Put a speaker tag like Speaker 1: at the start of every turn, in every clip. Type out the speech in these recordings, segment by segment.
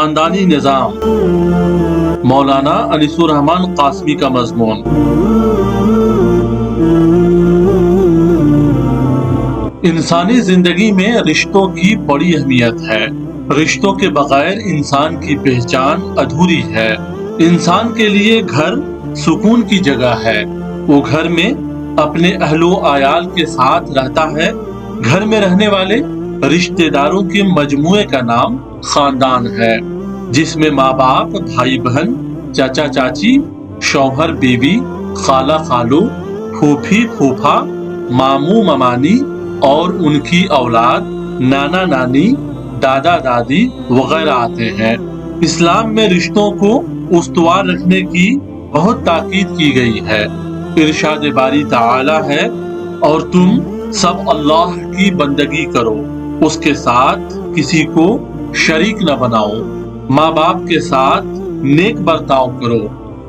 Speaker 1: خاندانی نظام، مولانا انیس الرحمن قاسمی کا مضمون۔ انسانی زندگی میں رشتوں کی بڑی اہمیت ہے۔ رشتوں کے بغیر انسان کی پہچان ادھوری ہے۔ انسان کے لیے گھر سکون کی جگہ ہے۔ وہ گھر میں اپنے اہل و عیال کے ساتھ رہتا ہے۔ گھر میں رہنے والے رشتہ داروں کے مجموعے کا نام خاندان ہے، جس میں ماں باپ، بھائی بہن، چاچا چاچی، شوہر بیوی، خالہ خالو، پھوپھی پھوپھا، ماموں ممانی اور ان کی اولاد، نانا نانی، دادا دادی وغیرہ آتے ہیں۔ اسلام میں رشتوں کو استوار رکھنے کی بہت تاکید کی گئی ہے۔ ارشاد باری تعالی ہے، اور تم سب اللہ کی بندگی کرو، اس کے ساتھ کسی کو شریک نہ بناؤ، ماں باپ کے ساتھ نیک برتاؤ کرو،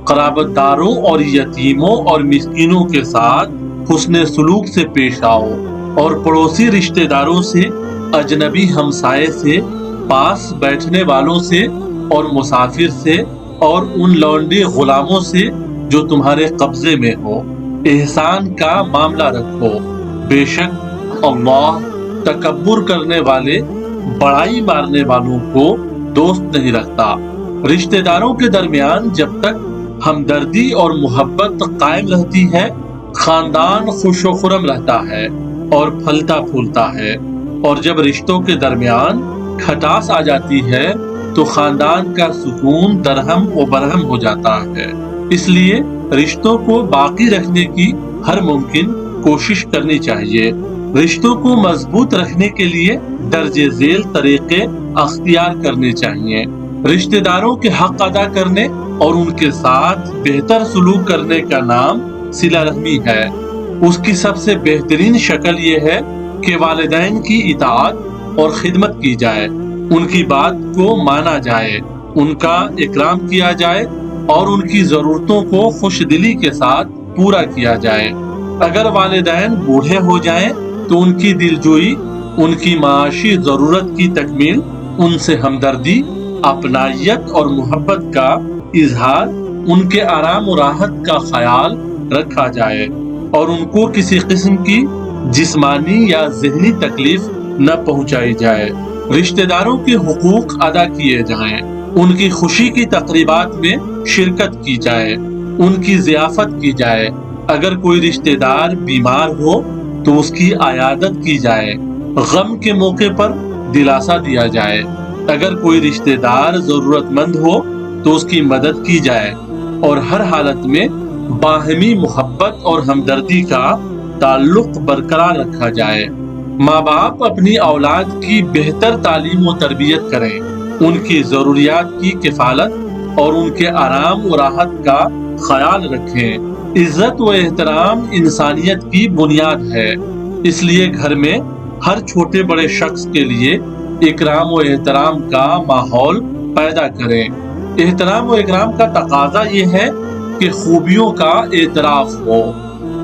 Speaker 1: قرابت داروں اور یتیموں اور مسکینوں کے ساتھ حسن سلوک سے پیش آؤ، اور پڑوسی رشتہ داروں سے، اجنبی ہمسائے سے، پاس بیٹھنے والوں سے اور مسافر سے، اور ان لونڈے غلاموں سے جو تمہارے قبضے میں ہو، احسان کا معاملہ رکھو۔ بے شک اللہ تکبر کرنے والے، بڑائی مارنے والوں کو دوست نہیں رکھتا۔ رشتہ داروں کے درمیان جب تک ہمدردی اور محبت قائم رہتی ہے، خاندان خوش و خرم رہتا ہے اور پھلتا پھولتا ہے، اور جب رشتوں کے درمیان کھٹاس آ جاتی ہے تو خاندان کا سکون درہم و برہم ہو جاتا ہے۔ اس لیے رشتوں کو باقی رکھنے کی ہر ممکن کوشش کرنی چاہیے۔ رشتوں کو مضبوط رکھنے کے لیے درج ذیل طریقے اختیار کرنے چاہیے۔ رشتہ داروں کے حق ادا کرنے اور ان کے ساتھ بہتر سلوک کرنے کا نام صلہ رحمی ہے۔ اس کی سب سے بہترین شکل یہ ہے کہ والدین کی اطاعت اور خدمت کی جائے، ان کی بات کو مانا جائے، ان کا اکرام کیا جائے اور ان کی ضرورتوں کو خوش دلی کے ساتھ پورا کیا جائے۔ اگر والدین بوڑھے ہو جائیں تو ان کی دلجوئی، ان کی معاشی ضرورت کی تکمیل، ان سے ہمدردی، اپنائیت اور محبت کا اظہار، ان کے آرام و راحت کا خیال رکھا جائے اور ان کو کسی قسم کی جسمانی یا ذہنی تکلیف نہ پہنچائی جائے۔ رشتہ داروں کے حقوق ادا کیے جائیں، ان کی خوشی کی تقریبات میں شرکت کی جائے، ان کی ضیافت کی جائے۔ اگر کوئی رشتہ دار بیمار ہو تو اس کی عیادت کی جائے، غم کے موقع پر دلاسا دیا جائے۔ اگر کوئی رشتہ دار ضرورت مند ہو تو اس کی مدد کی جائے، اور ہر حالت میں باہمی محبت اور ہمدردی کا تعلق برقرار رکھا جائے۔ ماں باپ اپنی اولاد کی بہتر تعلیم و تربیت کریں، ان کی ضروریات کی کفالت اور ان کے آرام و راحت کا خیال رکھیں۔ عزت و احترام انسانیت کی بنیاد ہے، اس لیے گھر میں ہر چھوٹے بڑے شخص کے لیے اکرام و احترام کا ماحول پیدا کریں۔ احترام و اکرام کا تقاضا یہ ہے کہ خوبیوں کا اعتراف ہو،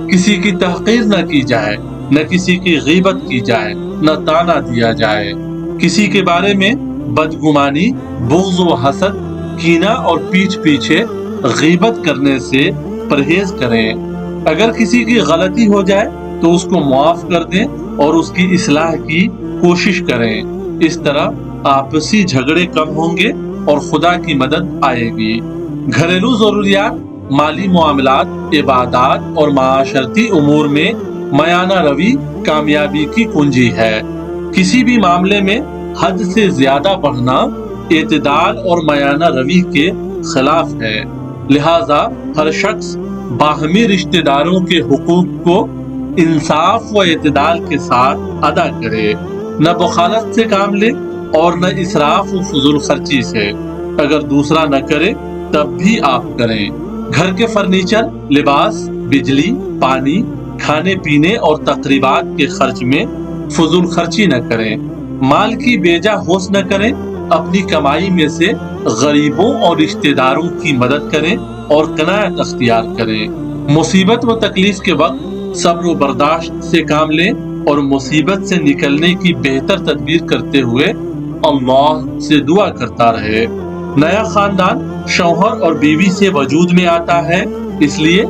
Speaker 1: کسی کی تحقیر نہ کی جائے، نہ کسی کی غیبت کی جائے، نہ تانا دیا جائے، کسی کے بارے میں بدگمانی، بغض و حسد، کینہ اور پیچھے پیچھے غیبت کرنے سے پرہیز کریں۔ اگر کسی کی غلطی ہو جائے تو اس کو معاف کر دیں اور اس کی اصلاح کی کوشش کریں۔ اس طرح آپسی جھگڑے کم ہوں گے اور خدا کی مدد آئے گی۔ گھریلو ضروریات، مالی معاملات، عبادات اور معاشرتی امور میں میانہ روی کامیابی کی کنجی ہے۔ کسی بھی معاملے میں حد سے زیادہ بڑھنا اعتدال اور میانہ روی کے خلاف ہے۔ لہذا ہر شخص باہمی رشتہ داروں کے حقوق کو انصاف و اعتدال کے ساتھ ادا کرے، نہ بخالت سے کام لے اور نہ اسراف و فضول خرچی سے۔ اگر دوسرا نہ کرے تب بھی آپ کریں۔ گھر کے فرنیچر، لباس، بجلی، پانی، کھانے پینے اور تقریبات کے خرچ میں فضول خرچی نہ کریں۔ مال کی بیجا ہوس نہ کریں۔ اپنی کمائی میں سے غریبوں اور رشتہ داروں کی مدد کریں اور قناعت اختیار کریں۔ مصیبت و تکلیف کے وقت صبر و برداشت سے کام لیں اور مصیبت سے نکلنے کی بہتر تدبیر کرتے ہوئے اللہ سے دعا کرتا رہے۔ نیا خاندان شوہر اور بیوی سے وجود میں آتا ہے، اس لیے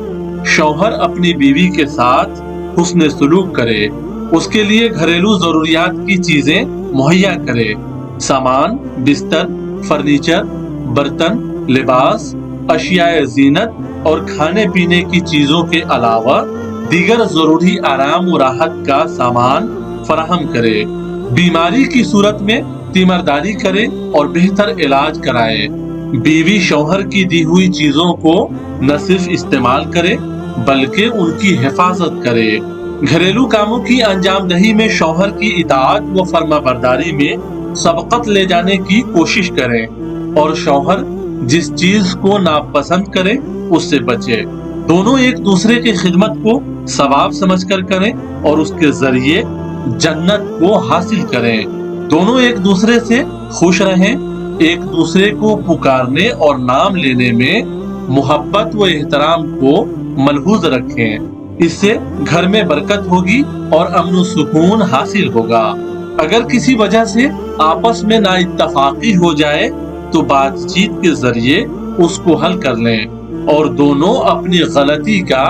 Speaker 1: شوہر اپنی بیوی کے ساتھ حسن سلوک کرے، اس کے لیے گھریلو ضروریات کی چیزیں مہیا کرے، سامان، بستر، فرنیچر، برتن، لباس، اشیاء زینت اور کھانے پینے کی چیزوں کے علاوہ دیگر ضروری آرام و راحت کا سامان فراہم کرے، بیماری کی صورت میں تیمارداری کرے اور بہتر علاج کرائے۔ بیوی شوہر کی دی ہوئی چیزوں کو نہ صرف استعمال کرے بلکہ ان کی حفاظت کرے۔ گھریلو کاموں کی انجام دہی میں شوہر کی اطاعت و فرما برداری میں سبقت لے جانے کی کوشش کریں اور شوہر جس چیز کو ناپسند کرے اس سے بچے۔ دونوں ایک دوسرے کی خدمت کو ثواب سمجھ کر کریں اور اس کے ذریعے جنت کو حاصل کریں۔ دونوں ایک دوسرے سے خوش رہیں، ایک دوسرے کو پکارنے اور نام لینے میں محبت و احترام کو ملحوظ رکھیں، اس سے گھر میں برکت ہوگی اور امن و سکون حاصل ہوگا۔ اگر کسی وجہ سے آپس میں نا اتفاقی ہو جائے تو بات چیت کے ذریعے اس کو حل کر لیں اور دونوں اپنی غلطی کا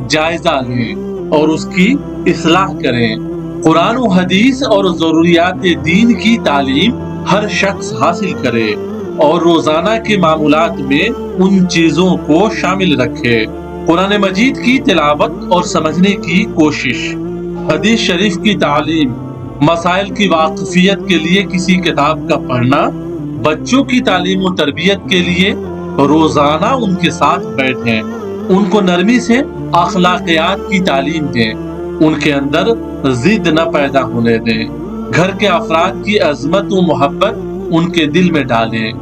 Speaker 1: جائزہ لیں اور اس کی اصلاح کریں۔ قرآن و حدیث اور ضروریات دین کی تعلیم ہر شخص حاصل کرے اور روزانہ کے معمولات میں ان چیزوں کو شامل رکھے۔ قرآن مجید کی تلاوت اور سمجھنے کی کوشش، حدیث شریف کی تعلیم، مسائل کی واقفیت کے لیے کسی کتاب کا پڑھنا، بچوں کی تعلیم و تربیت کے لیے روزانہ ان کے ساتھ بیٹھیں، ان کو نرمی سے اخلاقیات کی تعلیم دیں، ان کے اندر ضد نہ پیدا ہونے دیں، گھر کے افراد کی عظمت و محبت ان کے دل میں ڈالیں،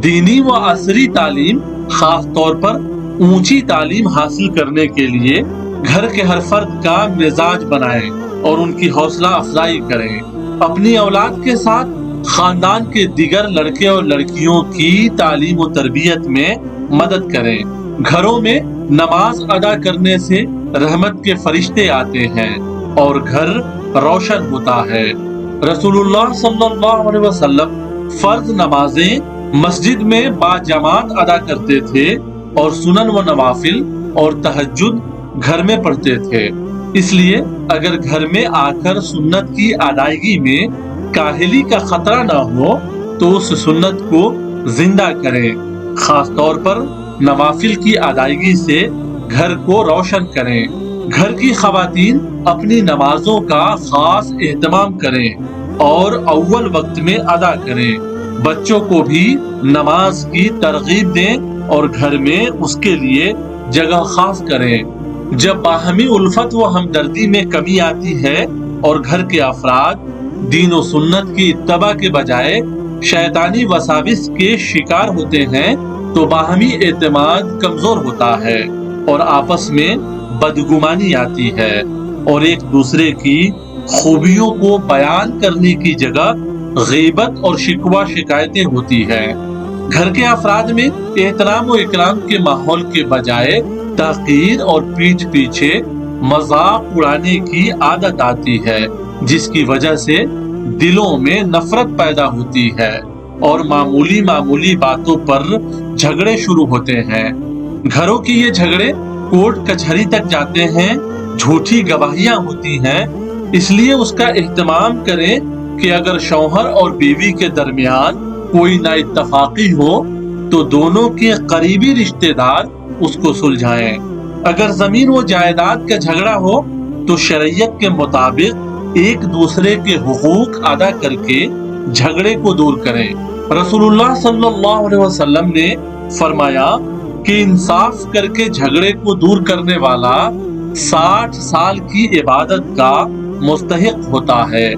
Speaker 1: دینی و عصری تعلیم، خاص طور پر اونچی تعلیم حاصل کرنے کے لیے گھر کے ہر فرد کا مزاج بنائیں اور ان کی حوصلہ افزائی کریں۔ اپنی اولاد کے ساتھ خاندان کے دیگر لڑکے اور لڑکیوں کی تعلیم و تربیت میں مدد کریں۔ گھروں میں نماز ادا کرنے سے رحمت کے فرشتے آتے ہیں اور گھر روشن ہوتا ہے۔ رسول اللہ صلی اللہ علیہ وسلم فرض نمازیں مسجد میں باجماعت ادا کرتے تھے اور سنن و نوافل اور تہجد گھر میں پڑھتے تھے۔ اس لیے اگر گھر میں آ کر سنت کی ادائیگی میں کاہلی کا خطرہ نہ ہو تو اس سنت کو زندہ کریں، خاص طور پر نوافل کی ادائیگی سے گھر کو روشن کریں۔ گھر کی خواتین اپنی نمازوں کا خاص اہتمام کریں اور اول وقت میں ادا کریں۔ بچوں کو بھی نماز کی ترغیب دیں اور گھر میں اس کے لیے جگہ خاص کریں۔ جب باہمی الفت و ہمدردی میں کمی آتی ہے اور گھر کے افراد دین و سنت کی اتباع کے بجائے شیطانی وساوس کے شکار ہوتے ہیں تو باہمی اعتماد کمزور ہوتا ہے اور آپس میں بدگمانی آتی ہے اور ایک دوسرے کی خوبیوں کو بیان کرنے کی جگہ غیبت اور شکوہ شکایتیں ہوتی ہیں۔ گھر کے افراد میں احترام و اکرام کے ماحول کے بجائے تحقیر اور پیٹھ پیچھے مذاق اڑانے کی عادت آتی ہے، جس کی وجہ سے دلوں میں نفرت پیدا ہوتی ہے اور معمولی باتوں پر جھگڑے شروع ہوتے ہیں۔ گھروں کی یہ جھگڑے کورٹ کچہری تک جاتے ہیں، جھوٹی گواہیاں ہوتی ہیں۔ اس لیے اس کا اہتمام کریں کہ اگر شوہر اور بیوی کے درمیان کوئی نا اتفاقی ہو تو دونوں کے قریبی رشتہ دار اس کو سلجھائیں۔ اگر زمین و جائیداد کا جھگڑا ہو تو شریعت کے مطابق ایک دوسرے کے حقوق ادا کر کے جھگڑے کو دور کریں۔ رسول اللہ صلی اللہ علیہ وسلم نے فرمایا کہ انصاف کر کے جھگڑے کو دور کرنے والا 60 سال کی عبادت کا مستحق ہوتا ہے۔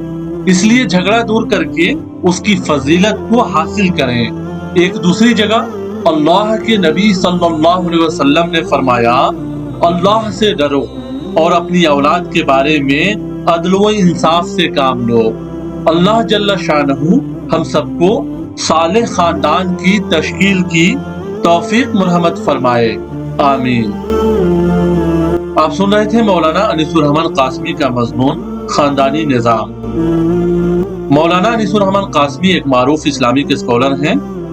Speaker 1: اس لیے جھگڑا دور کر کے اس کی فضیلت کو حاصل کریں۔ ایک دوسری جگہ اللہ کے نبی صلی اللہ علیہ وسلم نے فرمایا، اللہ سے ڈرو اور اپنی اولاد کے بارے میں عدل و انصاف سے کام لو۔ اللہ جل شانہ ہم سب کو صالح خاندان کی تشکیل کی توفیق مرحمت فرمائے، آمین۔ آپ سن رہے تھے مولانا انیس الرحمن قاسمی کا مضمون خاندانی نظام۔ مولانا انیس الرحمن قاسمی ایک معروف اسلامک اسکالر ہیں